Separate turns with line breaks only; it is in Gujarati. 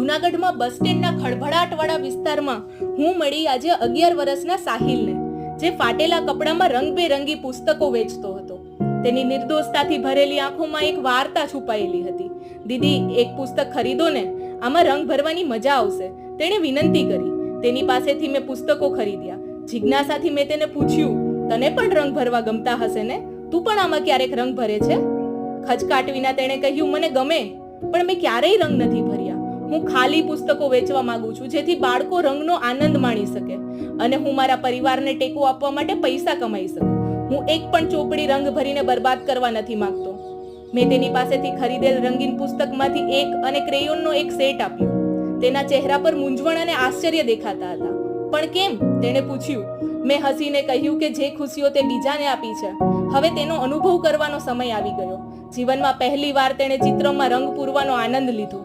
જૂનાગઢમાં બસ સ્ટેન્ડના ખળભળાટવાળા વિસ્તારમાં હું મળી આજે 11 વર્ષના સાહિલને, જે ફાટેલા કપડામાં રંગબેરંગી પુસ્તકો વેચતો હતો. તેની નિર્દોષતાથી ભરેલી આંખોમાં એક વાર્તા છુપાયેલી હતી. દીદી, એક પુસ્તક ખરીદો ને, આમાં રંગ ભરવાની મજા આવશે, તેણે વિનંતી કરી. તેની પાસેથી મેં પુસ્તકો ખરીદ્યા. જિજ્ઞાસાથી મેં તેને પૂછ્યું, તને પણ રંગ ભરવા ગમતા હશે ને? તું પણ આમાં ક્યારેક રંગ ભરે છે? ખચકાટ વિના તેણે કહ્યું, મને ગમે, પણ મેં ક્યારેય રંગ નથી ભર્યા. હું ખાલી પુસ્તકો વેચવા માંગુ છું, જેથી બાળકો રંગનો આનંદ માણી શકે અને હું મારા પરિવારને ટેકો આપવા માટે પૈસા કમાઈ શકું. હું એક પણ ચોપડી રંગ ભરીને બરબાદ કરવા નથી માંગતો. મેં તેની પાસેથી ખરીદેલ રંગીન પુસ્તકમાંથી એક અને ક્રેયોનનો એક સેટ આપ્યો. તેના ચહેરા પર મૂંઝવણ અને આશ્ચર્ય દેખાતા હતા. પણ કેમ? તેણે પૂછ્યું. મેં હસીને કહ્યું કે જે ખુશીઓ તે બીજાને આપી છે, હવે તેનો અનુભવ કરવાનો સમય આવી ગયો. જીવનમાં પહેલી વાર તેણે ચિત્રમાં રંગ પૂરવાનો આનંદ લીધો.